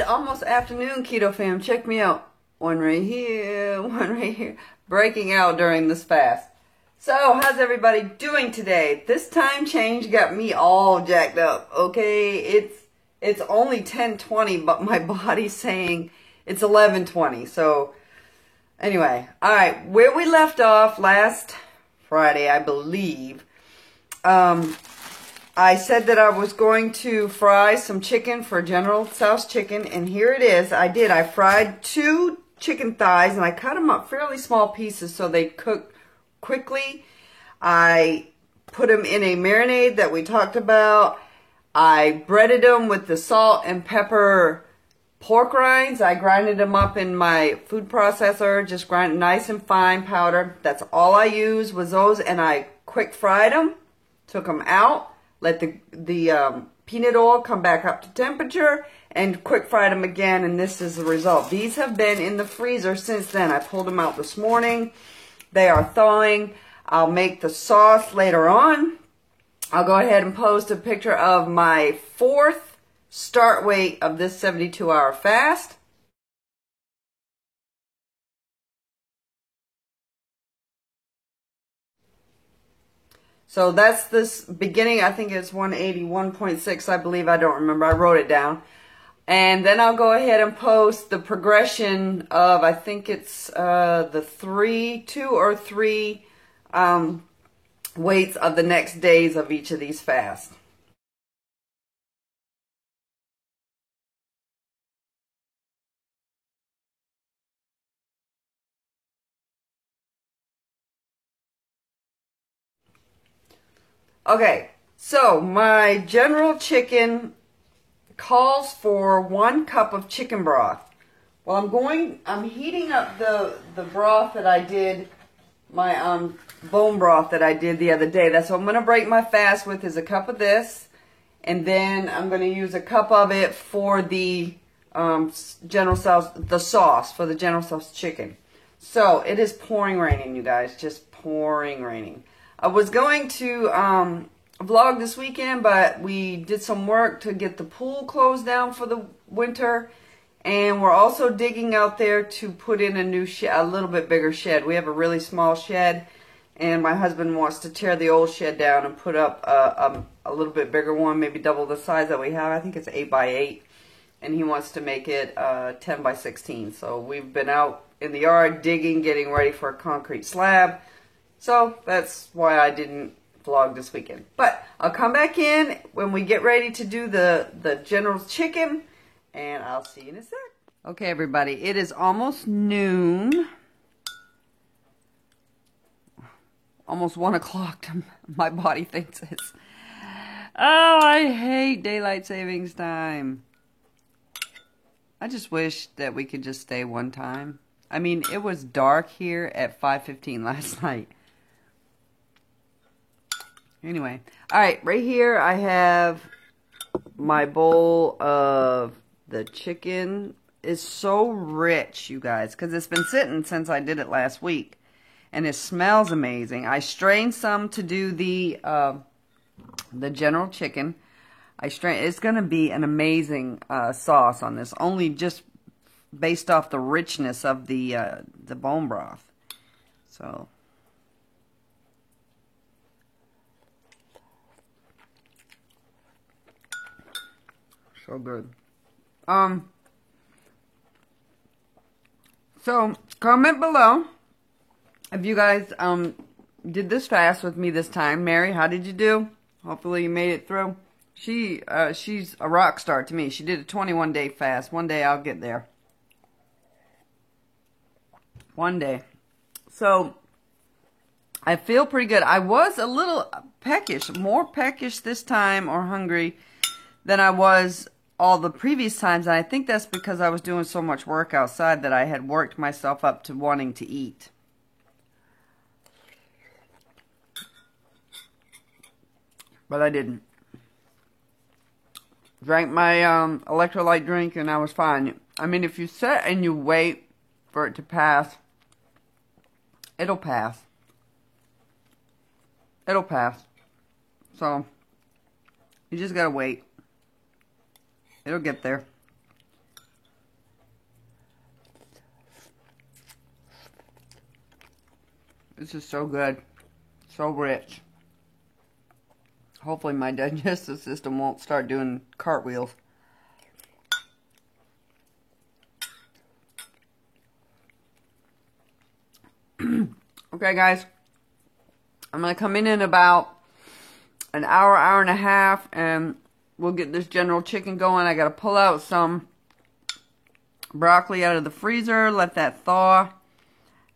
Good almost afternoon, Keto Fam. Check me out. One right here, one right here. Breaking out during this fast. So, how's everybody doing today? This time change got me all jacked up, okay? It's only 10:20, but my body's saying it's 11:20. So, anyway. Alright, where we left off last Friday, I believe, I said that I was going to fry some chicken for General Tso's chicken, and here it is. I fried 2 chicken thighs, and I cut them up fairly small pieces so they cook quickly. I put them in a marinade that we talked about. I breaded them with the salt and pepper pork rinds. I grinded them up in my food processor, just grind nice and fine powder. That's all I used was those, and I quick fried them, took them out. Let the peanut oil come back up to temperature and quick fried them again, and this is the result. These have been in the freezer since then. I pulled them out this morning. They are thawing. I'll make the sauce later on. I'll go ahead and post a picture of my 4th start weight of this 72-hour fast. So that's this beginning. I think it's 181.6, I believe. I don't remember. I wrote it down. And then I'll go ahead and post the progression of, I think it's the 2 or 3 weights of the next days of each of these fasts. Okay, so my General chicken calls for 1 cup of chicken broth. Well, I'm heating up the broth that I did, my bone broth that I did the other day. That's what I'm going to break my fast with, is a cup of this. And then I'm going to use a cup of it for the General Tso's, the sauce for the General Tso's chicken. So it is pouring raining, you guys, just pouring raining. I was going to vlog this weekend, but we did some work to get the pool closed down for the winter. And we're also digging out there to put in a new shed, a little bit bigger shed. We have a really small shed, and my husband wants to tear the old shed down and put up a little bit bigger one, maybe double the size that we have. I think it's 8 by 8, and he wants to make it 10 by 16. So we've been out in the yard digging, getting ready for a concrete slab. So that's why I didn't vlog this weekend. But I'll come back in when we get ready to do the General's chicken, and I'll see you in a sec. Okay, everybody, it is almost noon. Almost 1 o'clock. My body thinks it's... Oh, I hate daylight savings time. I just wish that we could just stay one time. I mean, it was dark here at 5:15 last night. Anyway, alright, right here I have my bowl of the chicken. It's so rich, you guys, because it's been sitting since I did it last week. And it smells amazing. I strained some to do the General chicken. It's going to be an amazing sauce on this, only just based off the richness of the bone broth. So... so good. So comment below if you guys did this fast with me this time. Mary, how did you do? Hopefully you made it through. She's a rock star to me. She did a 21-day fast. One day I'll get there. One day. So I feel pretty good. I was a little peckish, more peckish this time, or hungry, than I was all the previous times. And I think that's because I was doing so much work outside that I had worked myself up to wanting to eat. But I didn't. Drank my electrolyte drink and I was fine. I mean, if you sit and you wait for it to pass, it'll pass. It'll pass. So, you just gotta wait. It'll get there. This is so good. So rich. Hopefully my digestive system won't start doing cartwheels. Okay, guys. I'm going to come in about an hour, hour and a half, and we'll get this General Chicken going. I got to pull out some broccoli out of the freezer, let that thaw.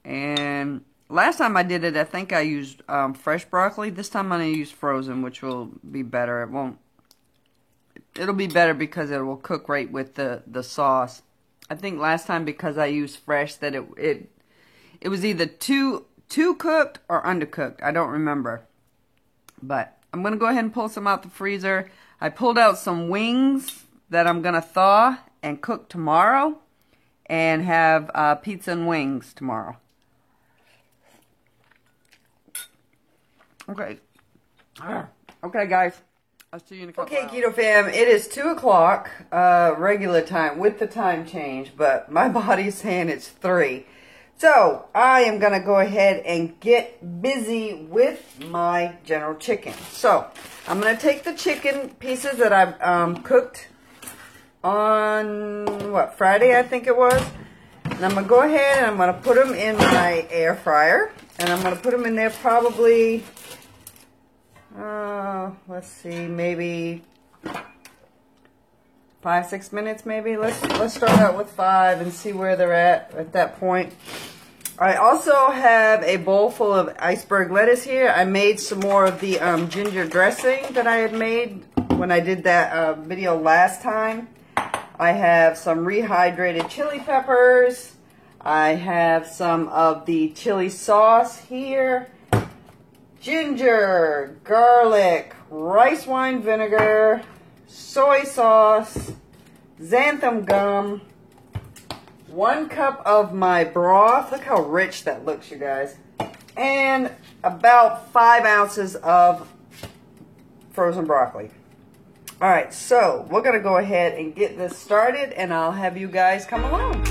And last time I did it, I think I used fresh broccoli. This time I'm going to use frozen, which will be better. It'll be better because it will cook right with the sauce. I think last time, because I used fresh, that it was either too cooked or undercooked. I don't remember. But I'm going to go ahead and pull some out the freezer. I pulled out some wings that I'm going to thaw and cook tomorrow. And have pizza and wings tomorrow. Okay. Okay, guys. I'll see you in a couple hours. Okay, Keto Fam. It is 2 o'clock regular time with the time change. But my body's saying it's 3. So, I am going to go ahead and get busy with my General Chicken. So, I'm going to take the chicken pieces that I've cooked on, what, Friday, I think it was. And I'm going to go ahead and I'm going to put them in my air fryer. And I'm going to put them in there probably, let's see, maybe 5-6 minutes maybe. Let's start out with 5 and see where they're at that point. I also have a bowl full of iceberg lettuce here. I made some more of the ginger dressing that I had made when I did that video last time. I have some rehydrated chili peppers. I have some of the chili sauce here. Ginger, garlic, rice wine vinegar, soy sauce, xanthan gum, 1 cup of my broth. Look how rich that looks, you guys. And about 5 ounces of frozen broccoli. Alright, so we're going to go ahead and get this started, and I'll have you guys come along.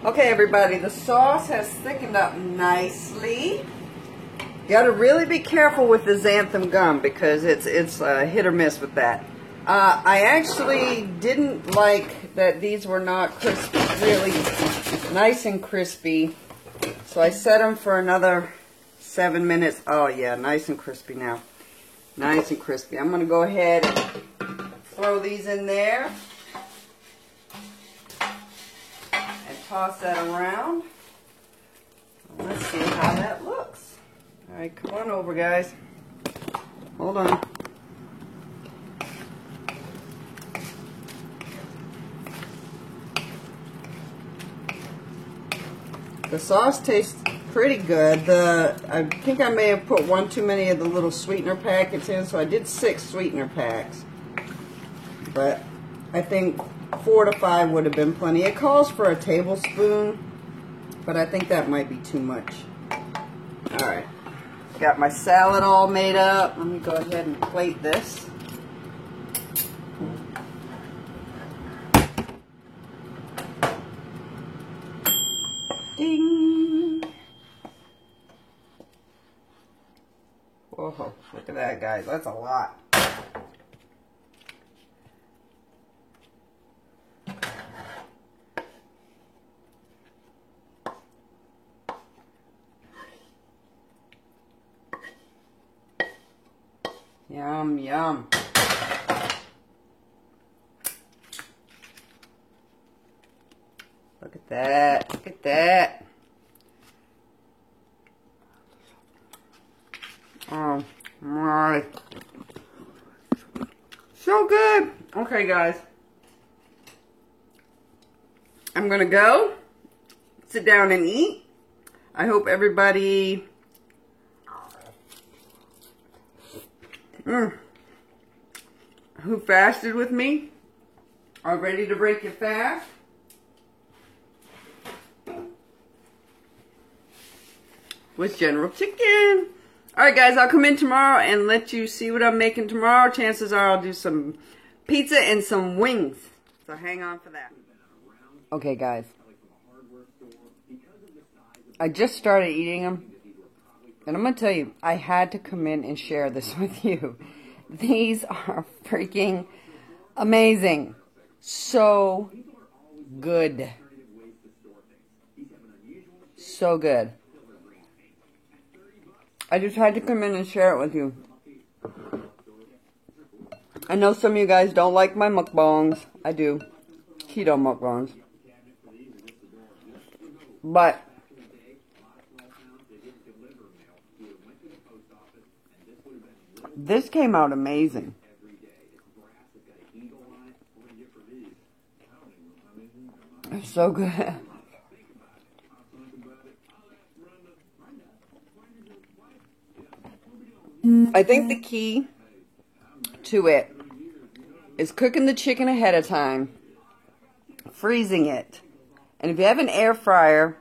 Okay, everybody, the sauce has thickened up nicely. Got to really be careful with the xanthan gum because it's hit or miss with that. I actually didn't like that these were not crispy, really nice and crispy. So I set them for another 7 minutes. Oh yeah, nice and crispy now. Nice and crispy. I'm going to go ahead and throw these in there. And toss that around. Let's see how that looks. Alright, come on over, guys. Hold on. The sauce tastes pretty good. I think I may have put one too many of the little sweetener packets in, so I did 6 sweetener packs. But I think 4 to 5 would have been plenty. It calls for a tablespoon, but I think that might be too much. Alright. Got my salad all made up. Let me go ahead and plate this. Ding! Whoa, look at that, guys. That's a lot. Yum, yum. Look at that. Look at that. Oh, my. So good. Okay, guys. I'm going to go sit down and eat. I hope everybody who fasted with me are ready to break your fast. With General Chicken. Alright guys, I'll come in tomorrow and let you see what I'm making tomorrow. Chances are I'll do some pizza and some wings. So hang on for that. Okay guys. I just started eating them. And I'm going to tell you, I had to come in and share this with you. These are freaking amazing. So good. So good. I just had to come in and share it with you. I know some of you guys don't like my mukbangs. I do. Keto mukbangs. But this came out amazing. It's so good. I think the key to it is cooking the chicken ahead of time, freezing it. And if you have an air fryer,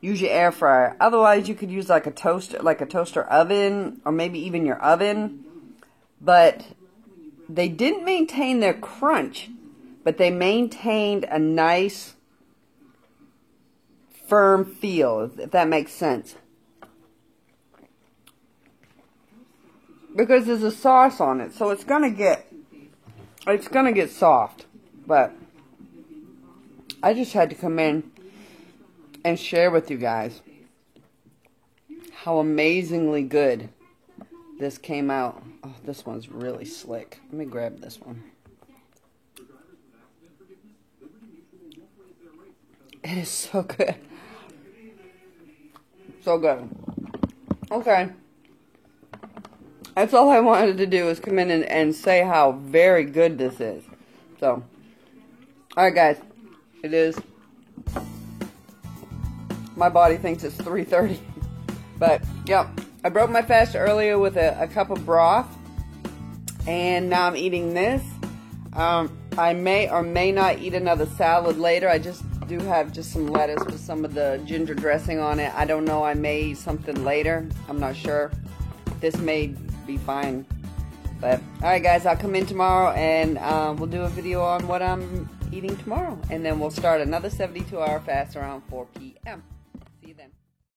use your air fryer. Otherwise, you could use like a toaster oven, or maybe even your oven. But they didn't maintain their crunch, but they maintained a nice, firm feel, if that makes sense. Because there's a sauce on it, so it's gonna get soft. But I just had to come in and share with you guys how amazingly good this came out. Oh, this one's really slick. Let me grab this one. It is so good. So good. Okay. That's all I wanted to do is come in and say how very good this is. So, alright guys. It is. My body thinks it's 3:30. But, yep. I broke my fast earlier with a cup of broth. And now I'm eating this. I may or may not eat another salad later. I just do have just some lettuce with some of the ginger dressing on it. I don't know. I may eat something later. I'm not sure. This may be fine. But, alright guys, I'll come in tomorrow and we'll do a video on what I'm eating tomorrow. And then we'll start another 72-hour fast around 4 p.m.